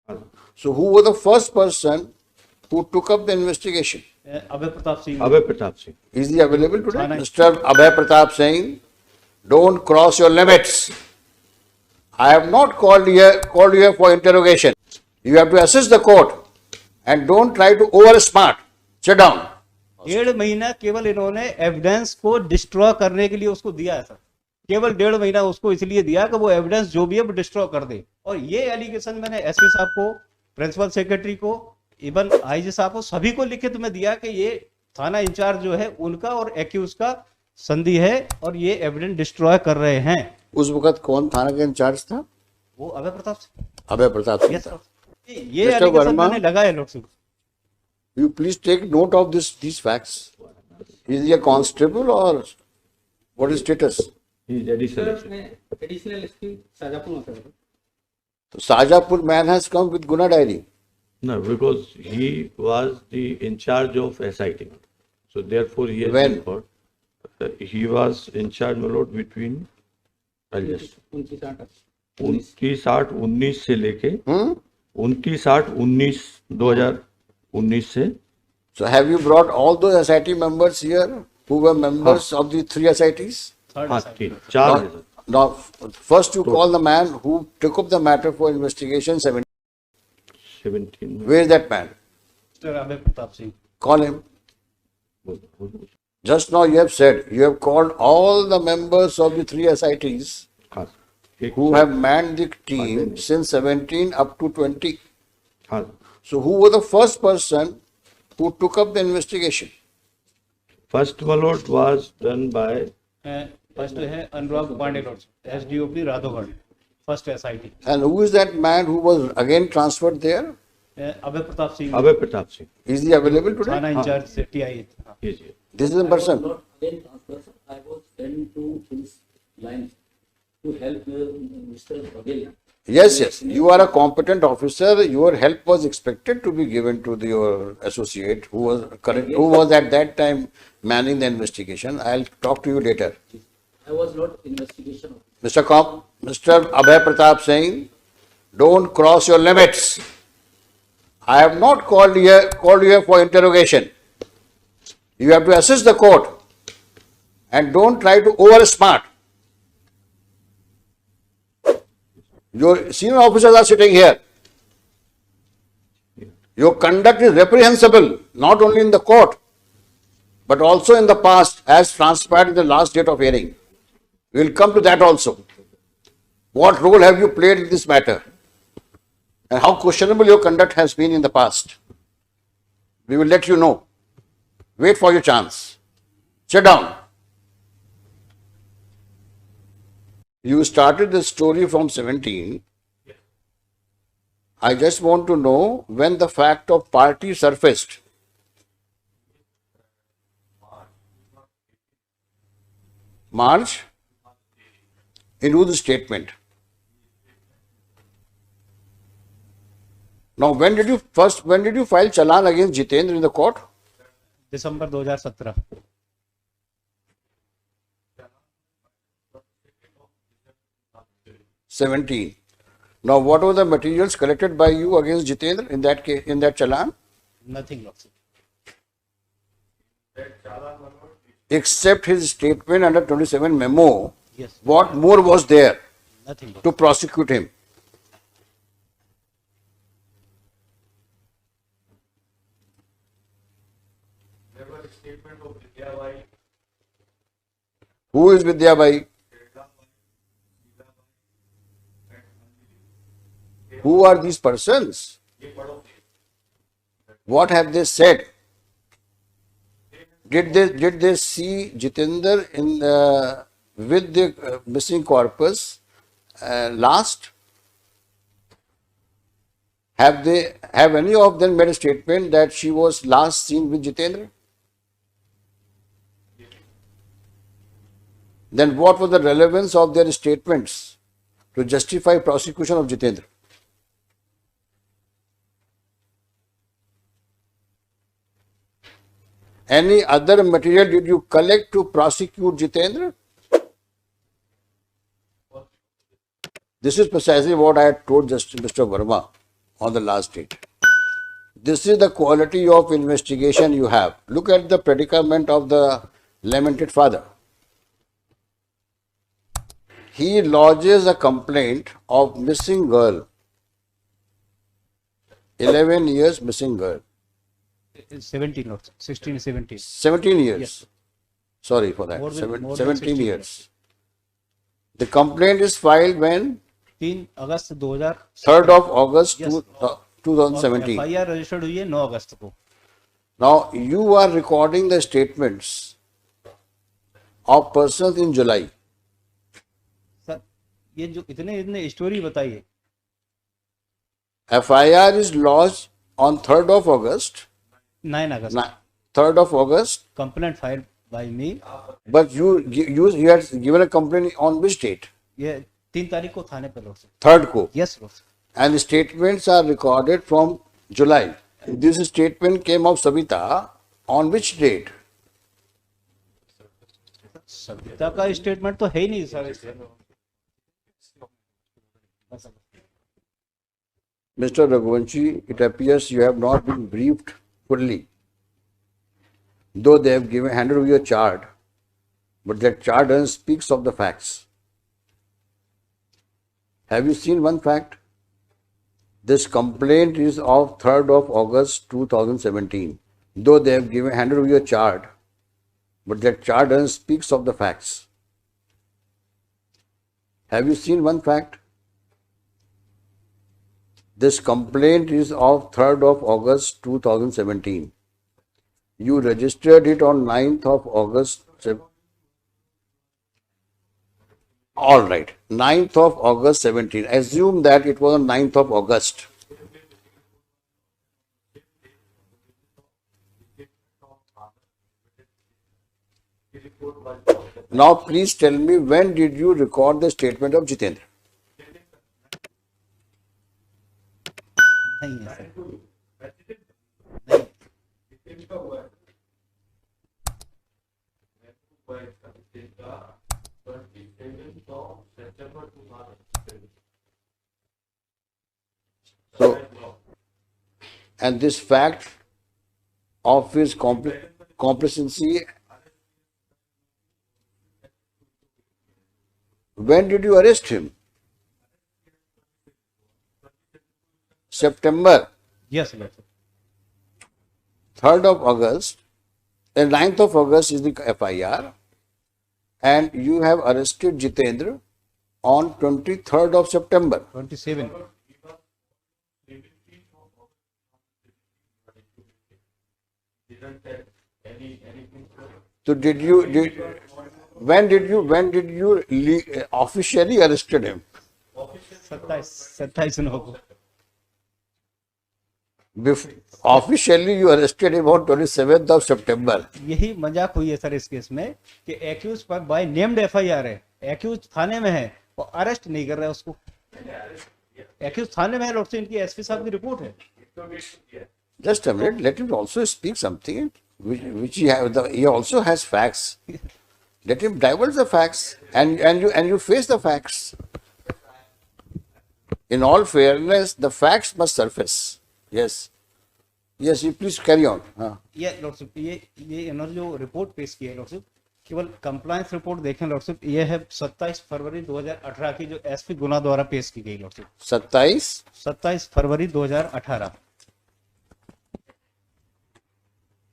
So who was the first person who took up the investigation? Abhay Pratap Singh. Abhay Pratap Singh. Is he available today? हाँ, नहीं। Mr. Abhay Pratap Singh, don't cross your limits. I have not called you here for interrogation. You have to assist the court and don't try to oversmart. Sit down. 1.5 महीना केवल इन्होंने evidence को destroy करने के लिए उसको दिया है सर। केवल 1.5 महीना उसको इसलिए दिया कि वो एविडेंस जो भी है वो डिस्ट्रॉय कर दे। और ये एलिगेशन मैंने एसपी साहब को, प्रिंसिपल सेक्रेटरी को, इवन आईजी साहब को, सभी को लिखित में दिया कि ये थाना इंचार्ज जो है उनका और एक्यूज का संधि है और ये एविडेंस डिस्ट्रॉय कर रहे हैं। उस वक्त कौन थाना का इंचार्ज था? वो अभय प्रताप सिंह। अभय प्रताप सिंह। Yes sir. ये Mr. एलिगेशन Verma, मैंने लगाया लोग से। You please take note of these facts. Is he a constable or what is status? He is additional. Additional SP Shajapur में sir. So Sajapur man has come with Guna diary. No, because he was the in charge of SIT. So therefore he has When? been called. He was in charge, my lord, between I'll just 29/8/19 से लेके 29/8/19 2019 से। So have you brought all those SIT members here who were members of the 3 SITs? हाँ, 4 है sir. Now, first you call the man who took up the matter for investigation 17 में। Where is that man? Sir Abhay Pratap Singh. Call him. Just now you have said you have called all the members of the 3 SITs हाँ, एक who have manned the team since 17 up to 20. हाँ, So who was the first person who took up the investigation? first, my lord, was done by first है Anurag Pandey lord, SDOP Raghogarh, first SIT. And who is that man who was again transferred there? Abhay Pratap Singh. Abhay Pratap Singh. Is he available today? थाना in charge से TI. Yes, yes. This is the person. Again transfer, sir. I was sent to his line to help Mr. Bagel. Yes, yes. You are a competent officer. Your help was expected to be given to your associate who was at that time manning the investigation. I'll talk to you later. I was not investigation. Mr. Abhay Pratap Singh, don't cross your limits. I have not called you here for interrogation. You have to assist the court and don't try to oversmart. Your senior officers are sitting here. Your conduct is reprehensible, not only in the court, but also in the past, as transpired in the last date of hearing. We will come to that also. What role have you played in this matter? And how questionable your conduct has been in the past? We will let you know. Wait for your chance. Sit down. You started the story from 17. I just want to know when the fact of party surfaced. March? In whose statement? Now, when did you file challan against Jitendra in the court? December 2017। 17. Now, what were the materials collected by you against Jitendra in that case, in that challan? Nothing loss. Except his statement under 27 memo, yes. what more was there nothing. to prosecute him? Who is Vidya Bai? Who are these persons? What have they said? Did they see Jitendra in with the missing corpus last? Have any of them made a statement that she was last seen with Jitendra? Then what was the relevance of their statements to justify prosecution of Jitendra? Any other material did you collect to prosecute Jitendra? This is precisely what I had told Mr. Verma. on the last date. This is the quality of investigation you have. Look at the predicament of the lamented father. He lodges a complaint of missing girl. 11 years missing girl. 17 or 16, 17. 17 years. Yes. Sorry for that. More than 17 16 years. The complaint is filed when? 3 August 2000 3rd of August Yes. 2017. FIR registered हुई है 9 अगस्त को. Now you are recording the statements of persons in July. Sir ये जो इतने story बताइए. FIR is lodged on 3rd of August. 9 August. 3rd of August. Complaint file by me. But you had given a complaint on which date? ये 3 तारीख को थाने पर लौट. 3rd को. Yes Lord. And the statements are recorded from July. This statement came of Savita on which date? Savita का statement तो है ही नहीं sir. Mr. Raghuvanshi, it appears you have not been briefed fully. Though they have handed over your chart, but that chart doesn't speaks of the facts. Have you seen one fact? This complaint is of 3rd of August 2017. Though they have handed over your chart, but that chart doesn't speaks of the facts. Have you seen one fact? This complaint is of 3rd of August 2017. You registered it on 9th of August. All right, 9th of August 17. Assume that it was on 9th of August. Now please tell me, when did you record the statement of Jitendra? नहीं है sir. So, and this fact of his complacency, when did you arrest him? September. Yes Lord. 3rd of August, and 9th of August is the FIR, and you have arrested Jitendra on 23rd of September. 27. So when did you officially arrested him? 27 9 को. Officially you arrested him on 27th of September. यही मजाक हुई है sir इस case में कि accused पर bye named FIR है. एक्यूज थाने में है और अरेस्ट नहीं कर रहा है उसको. एक्यूज थाने में है लॉर्ड से. इनकी एसपी साहब की रिपोर्ट है. Just a minute, let him also speak something which he also has facts. Let him divulge the facts, and you face the facts. In all fairness, the facts must surface. Yes, you please carry on. ये Lord साहब ये इन्होंने जो report पेश की है Lord साहब, केवल कंप्लायंस रिपोर्ट देखें लॉर्ड साहब. ये है 27 फरवरी 2018 की जो एसपी गुना द्वारा पेश की गई लॉर्ड साहब. 27 फरवरी 2018.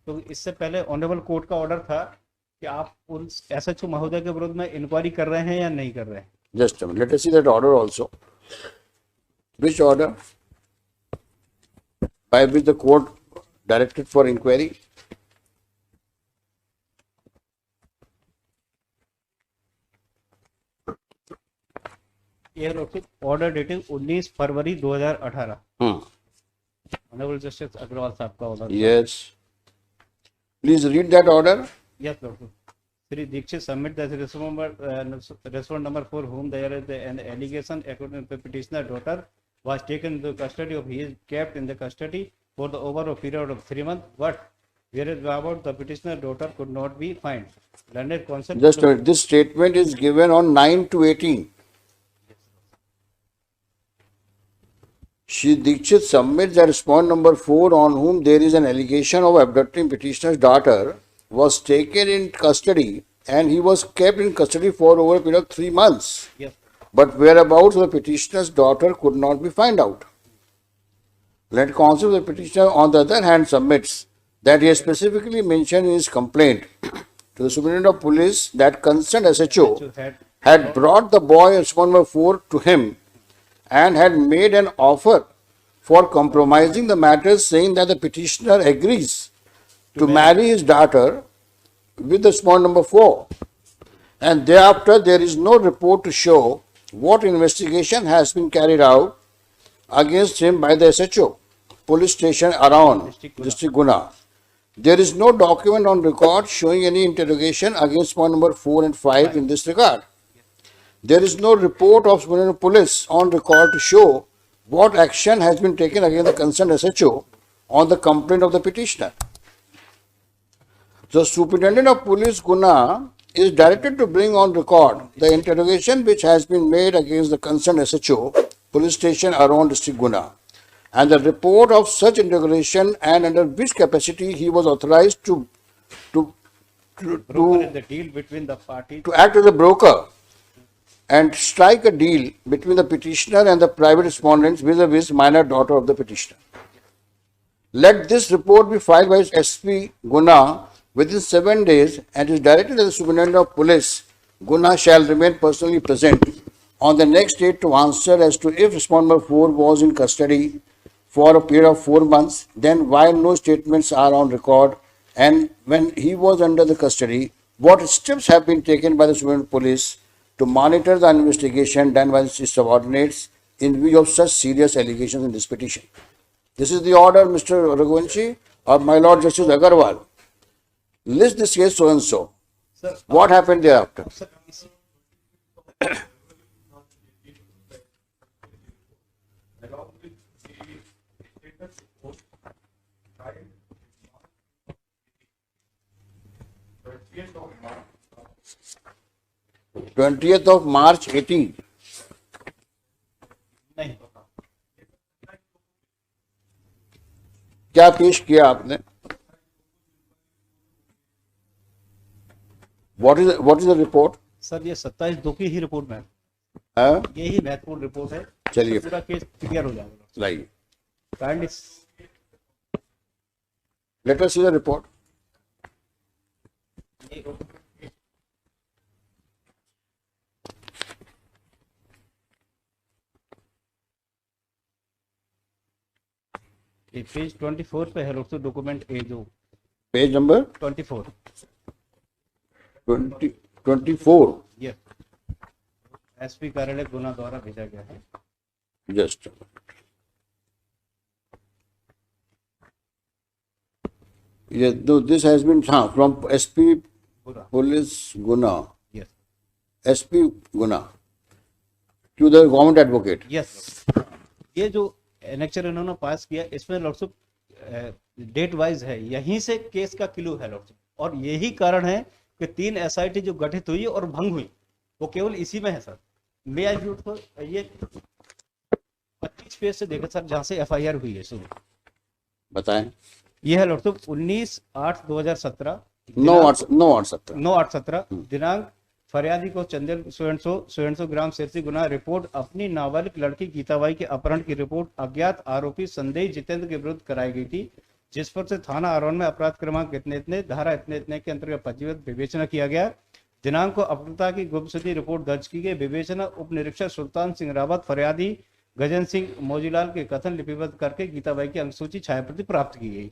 तो इससे पहले ऑनरेबल कोर्ट का ऑर्डर था कि आप उन SHO महोदय के विरुद्ध में इंक्वायरी कर रहे हैं या नहीं कर रहे हैं. Just a minute, let us see that order also. Which order? By which the court directed for inquiry? ये ऑर्डर डेटेड 19 फरवरी 2018. ऑनरेबल जस्टिस अग्रवाल साहब का order. Yes. Please read that order. Yes, Lord. Sri Dikshit submit the response number for whom there is an allegation according to the petitioner daughter was taken into custody of he is kept in the custody for the over a period of 3 months, but whereas about the petitioner daughter could not be found. Learned counsel. Just a minute. This statement is given on 9 to 18. Shri Dikshit submits that respondent number 4, on whom there is an allegation of abducting petitioner's daughter, was taken in custody and he was kept in custody for over a period of 3 months. Yes. But whereabouts of the petitioner's daughter could not be found out. Let counsel the petitioner, on the other hand, submits that he has specifically mentioned in his complaint to the Superintendent of Police that concerned SHO had brought the boy respondent number 4 to him and had made an offer for compromising the matter, saying that the petitioner agrees to marry his daughter with the respondent number 4. And thereafter, there is no report to show what investigation has been carried out against him by the SHO, police station around District Guna. There is no document on record showing any interrogation against point number 4 and 5 in this regard. There is no report of Superintendent of Police on record to show what action has been taken against the concerned SHO on the complaint of the petitioner. The Superintendent of Police Guna is directed to bring on record the interrogation which has been made against the concerned SHO, police station around District Guna, and the report of such interrogation and under which capacity he was authorized to broker in the deal between the parties. to act as a broker and strike a deal between the petitioner and the private respondents vis-a-vis minor daughter of the petitioner. Let this report be filed by SP Guna within 7 days and is directed that the Superintendent of Police Guna shall remain personally present on the next date to answer as to if respondent number 4 was in custody for a period of 4 months, then why no statements are on record, and when he was under the custody, what steps have been taken by the Superintendent of Police to monitor the investigation done by his subordinates in view of such serious allegations in this petition. This is the order, Mr. Raghuvanshi, of my Lord Justice Agarwal. List this case so and so. Sir, What happened thereafter? sir, इसी- 20th of March 18. नहीं क्या पेश किया आपने? What is the report? Sir, ये 27/2 की ही report में हाँ? यही महत्वपूर्ण रिपोर्ट है। चलिए। पूरा केस क्लियर हो जाएगा। लाइए। Kindly Let us see the report. ये पेज 24 पे है लोग, तो डॉक्यूमेंट ए जो Page number 24 24. ये एसपी कार्यालय गुना द्वारा भेजा गया है। Just. Yes, no, this has been from SP पूरा Police Guna, yes SP Guna to the government advocate. Yes. ये जो एनेक्चर इन्होंने पास किया, इसमें लॉर्डशिप डेट वाइज है, यहीं से केस का क्लू है लॉर्डशिप, और यही कारण है कि 3 एसआईटी जो गठित हुई और भंग हुई वो केवल इसी में है सर। मे आई झूठ को ये 25 पेज से देखा सर, जहां से एफआईआर हुई है शुरू। बताएं। ये है लॉर्डशिप 19/8/2017 9/8/17 दिनांक फरियादी को चंदेल सोयनसो ग्राम सिरसी गुना रिपोर्ट अपनी नाबालिग लड़की गीताबाई के अपहरण की रिपोर्ट अज्ञात आरोपी संदेही जितेंद्र के विरुद्ध कराई गई थी, जिस पर से थाना आरोन में अपराध क्रमांक इतने धारा इतने के अंतर्गत पंजीबद्ध विवेचना किया गया। दिनांक को अपहृता की गुमशुदगी रिपोर्ट दर्ज की गई। विवेचना उप निरीक्षक सुल्तान सिंह रावत फरियादी गजन सिंह मोजीलाल के कथन लिपिबद्ध करके गीताबाई की अंकसूची छायाप्रति प्राप्त की गई।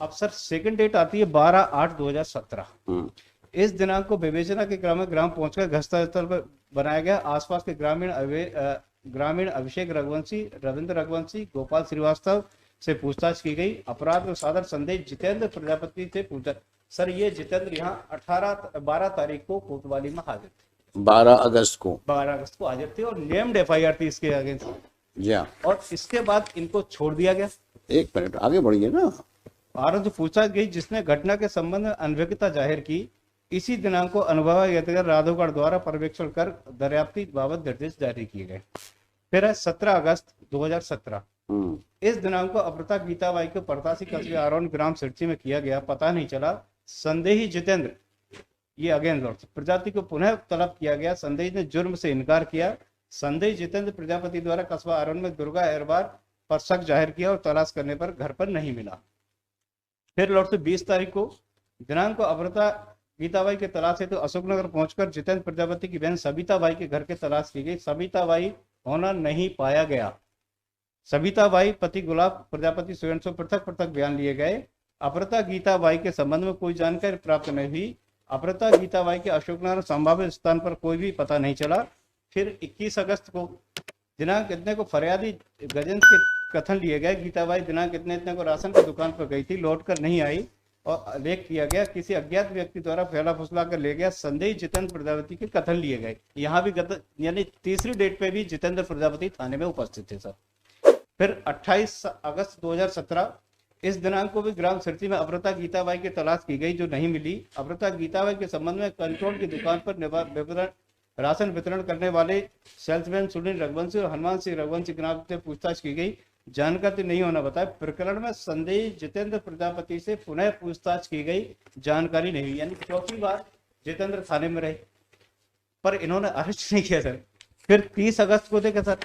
अब सर सेकंड डेट आती है 12/8/2017। इस दिनांक को विवेचना के क्रम में ग्राम पहुंचकर घटनास्थल पर बनाया गया। आसपास के ग्रामीण अभिषेक रघुवंशी, रविंद्र रघुवंशी, गोपाल श्रीवास्तव से पूछताछ की गई। अपराध में सादर संदेह जितेंद्र प्रजापति से पूछा। सर, ये जितेंद्र यहाँ 12 तारीख को कोतवाली में हाजिर थे। 12 अगस्त को 12 अगस्त को हाजिर थे और नेम्ड एफआईआर थी इसके अगेंस्ट। जी हाँ। और इसके बाद इनको छोड़ दिया गया। एक मिनट आगे बढ़िए ना। आरोप जो पूछताछ गई, जिसने घटना के संबंध में अनभिज्ञता जाहिर की, इसी दिनांक को अनुभवी राघवगढ़ द्वारा पर्यवेक्षण कर दर्याप्ती बाबत निर्देश जारी किए गए। फिर है 17 अगस्त 2017। हम्म, इस दिनांक को अमृता गीताबाई को परतासी कस्बे आरोन ग्राम सिरसी में किया गया, पता नहीं चला। संदेही जितेंद्र, ये अगेन लॉर्ड प्रजापति को पुनः तलब किया गया, संदेही ने जुर्म से इनकार किया। संदेही जितेंद्र प्रजापति द्वारा कस्बा आरोन में दुर्गा एरबार पर शक जाहिर किया और तलाश करने पर घर पर नहीं मिला। फिर लॉर्ड 20 तारीख को दिनांक को अमृता गीताबाई के तलाश हेतु अशोकनगर पहुंचकर जितेंद्र प्रजापति की बहन सविताबाई के घर के तलाश की गई, सविताबाई होना नहीं पाया गया। सविताबाई पति गुलाब प्रजापति स्वयं से पृथक पृथक बयान लिए गए। अमृता गीताबाई के संबंध में कोई जानकारी प्राप्त नहीं हुई। अमृता गीताबाई के अशोकनगर संभावित स्थान पर कोई भी पता नहीं चला। फिर 21 अगस्त को दिनांक इतने को फरियादी गजेंद्र के कथन लिए गए, गीताबाई दिनांक इतने को राशन की दुकान पर गई थी, लौट कर नहीं आई और लेख किया गया, किसी अज्ञात व्यक्ति द्वारा फैला फुसला कर ले गया। संदेही जितेंद्र प्रजापति के कथन लिए गए। यहाँ भी यानी तीसरी डेट पे भी जितेंद्र प्रजापति थाने में उपस्थित थे सर। फिर 28 अगस्त 2017 इस दिनांक को भी ग्राम सिरसी में अमृता गीताबाई की तलाश की गई, जो नहीं मिली। अमृता गीताबाई के संबंध में कंट्रोल की दुकान पर राशन वितरण करने वाले सेल्समैन सुनील रघुवंशी और हनुमान सिंह रघुवंशी के नाम से पूछताछ की गई, जानकारी नहीं होना बताया। प्रकरण में संदेही जितेंद्र प्रजापति से पुनः पूछताछ की गई, जानकारी नहीं हुई। यानी चौथी बार जितेंद्र थाने में रहे पर इन्होंने अरेस्ट नहीं किया सर। फिर 30 अगस्त को देखे सर,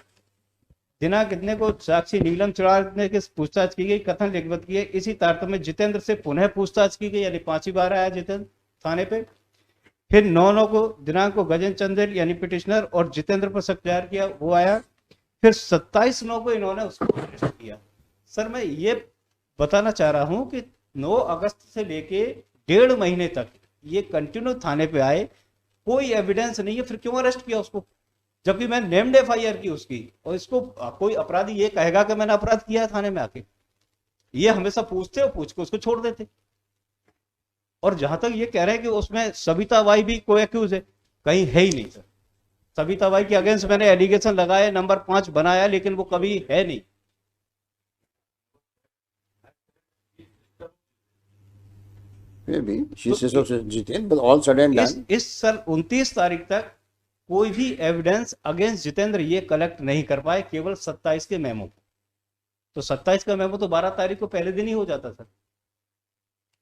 दिनांक इतने को साक्षी नीलम चौहान की पूछताछ की गई, कथन लिखित किए। इसी तारतम्य में जितेंद्र से पुनः पूछताछ की गई, यानी 5वीं बार आया जितेंद्र थाने पे। फिर 9 को दिनांक को गजेंद्र चंदेल यानी पिटिशनर और जितेंद्र पर शक जाहिर किया, वो आया। फिर 27/9 को इन्होंने उसको अरेस्ट किया। सर मैं ये बताना चाह रहा हूं कि 9 अगस्त से लेके 1.5 महीने तक ये कंटिन्यू थाने पे आए, कोई एविडेंस नहीं है, फिर क्यों अरेस्ट किया उसको? जबकि मैं नेम्ड FIR की उसकी, और इसको कोई अपराधी ये कहेगा कि मैंने अपराध किया है थाने में आके, ये हमेशा पूछते और पूछ के उसको छोड़ देते। और जहां तक ये कह रहे हैं कि उसमें सविताबाई भी कोई एक्यूज है, कहीं है ही नहीं सर। सविताबाई के अगेंस्ट मैंने एलिगेशन लगाए, नंबर 5 बनाया, लेकिन वो कभी है नहीं। maybe she says of Jiten, but all said and done. इस साल 29 तारीख तक कोई भी एविडेंस अगेंस्ट जितेंद्र ये कलेक्ट नहीं कर पाए, केवल 27 के मेमो। तो 27 का मेमो तो 12 तारीख को पहले दिन ही हो जाता sir.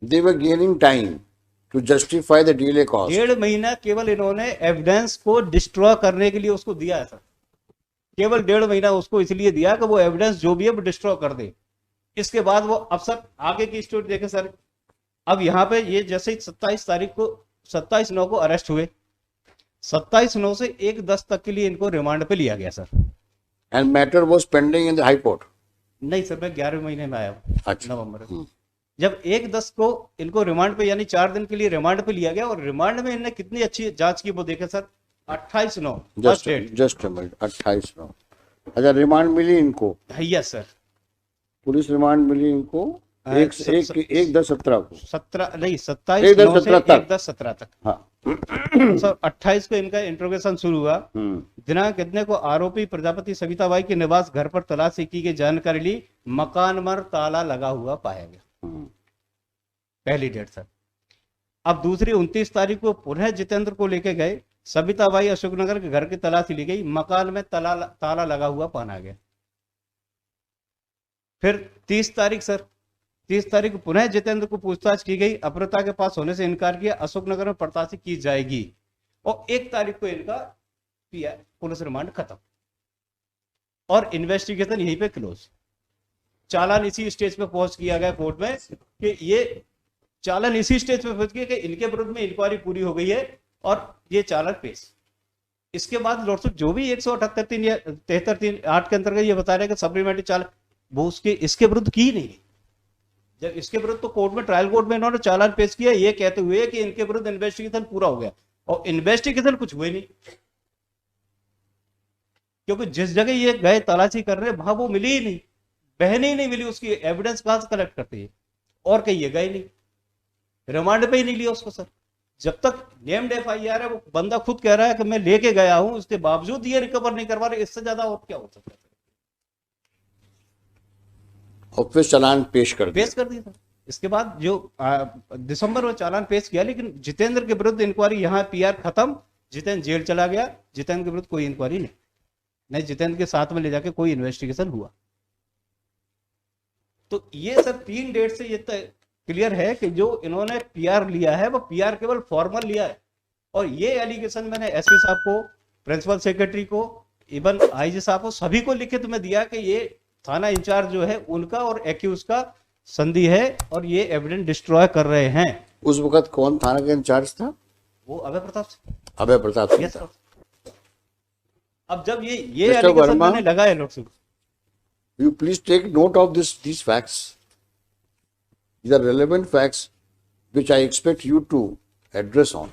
They were gaining time to justify the delay cost. 1.5 महीना केवल इन्होंने एविडेंस को डिस्ट्रॉय करने के लिए उसको दिया है सर। केवल 1.5 महीना उसको इसलिए दिया कि वो एविडेंस जो भी है वो डिस्ट्रॉय कर दे। इसके बाद वो अब सर आगे की स्टोरी देखें सर। अब यहाँ पे ये जैसे ही 27 तारीख को 27/9 को अरेस्ट हुए, 27/9 से 1/10 तक के लिए इनको रिमांड पे लिया गया sir. And matter was pending in the High Court. नहीं सर, मैं 11वें महीने में आया हूँ, अच्छा। नवंबर में। जब 1/10 को इनको रिमांड पे यानी 4 दिन के लिए रिमांड पे लिया गया, और रिमांड में इन्होंने कितनी अच्छी जांच की वो देखे sir. 28/9 first date. Just a minute, 28/9। अच्छा, रिमांड मिली इनको? Yes sir. पुलिस रिमांड मिली इनको 1/10/17 को। 17 नहीं 27/9 से 1/10/17 तक। हाँ। सर 28 को इनका इंट्रोगेशन शुरू हुआ। दिनांक इतने को आरोपी प्रजापति सविताबाई के निवास घर पर तलाशी की गई, जानकारी ली, मकान पर ताला लगा हुआ पाया गया। पहली डेट सर। अब दूसरी 29 तारीख को पुनः जितेंद्र को लेके गए, सविताबाई अशोकनगर के घर की तलाशी ली गई, मकान में ताला लगा हुआ पाना गया। फिर 30 तारीख सर, 30 तारीख को पुनः जितेंद्र को पूछताछ की गई, अमृता के पास होने से इनकार किया, अशोकनगर में पड़तासी की जाएगी। और 1 तारीख को इनका पुलिस रिमांड खत्म और इन्वेस्टिगेशन यहीं पे क्लोज। चालान इसी स्टेज पे पहुंच किया गया कोर्ट में कि ये चालान इसी स्टेज पे पहुंच गया कि इनके विरुद्ध में इंक्वायरी पूरी हो गई है और ये चालान पेश। इसके बाद लॉर्डशिप जो भी 178(3) या 73(8) के अंतर्गत ये बता रहे हैं कि सप्लीमेंट्री चालान वो इसके विरुद्ध की नहीं। जब इसके विरुद्ध तो कोर्ट में, ट्रायल कोर्ट में इन्होंने चालान पेश किया ये कहते हुए कि इनके विरुद्ध इन्वेस्टिगेशन पूरा हो गया, और इन्वेस्टिगेशन कुछ हुए नहीं, क्योंकि जिस जगह ये गए तलाशी करने वहां वो मिली ही नहीं, बहन ही नहीं मिली, उसकी एविडेंस कहां से कलेक्ट करते हैं, और कहीं ये गए नहीं, रिमांड पे ही नहीं लिया उसको सर। जब तक नेम्ड FIR है, वो बंदा खुद कह रहा है कि मैं लेके गया हूं, उसके बावजूद ये रिकवर नहीं करवा रहे, इससे ज्यादा और क्या हो सकता है। और फिर चालान पेश कर दिया था। इसके बाद जो दिसंबर में चालान पेश किया, लेकिन जितेंद्र के विरुद्ध इंक्वायरी यहाँ PR खत्म, जितेंद्र जेल चला गया, जितेंद्र के विरुद्ध कोई इंक्वायरी नहीं। न जितेंद्र के साथ में ले जाके कोई इन्वेस्टिगेशन हुआ। तो ये सर 3 डेट से ये क्लियर है कि जो इन्होंने पीआर लिया है वो पीआर केवल फॉर्मल लिया है। और ये एलिगेशन मैंने एसपी साहब को, प्रिंसिपल सेक्रेटरी को, इवन आईजी साहब को, सभी को लिखित में दिया कि ये थाना इंचार्ज जो है उनका और एक्यूज का संधि है और ये एविडेंस डिस्ट्रॉय कर रहे हैं। उस वक्त कौन थाना का इंचार्ज था? वो अभय प्रताप सिंह। अभय प्रताप सिंह। Yes sir. अब जब ये Mr. एलिगेशन Verma, मैंने लगाया लोग, You please take note of these facts. These are relevant facts which I expect you to address on.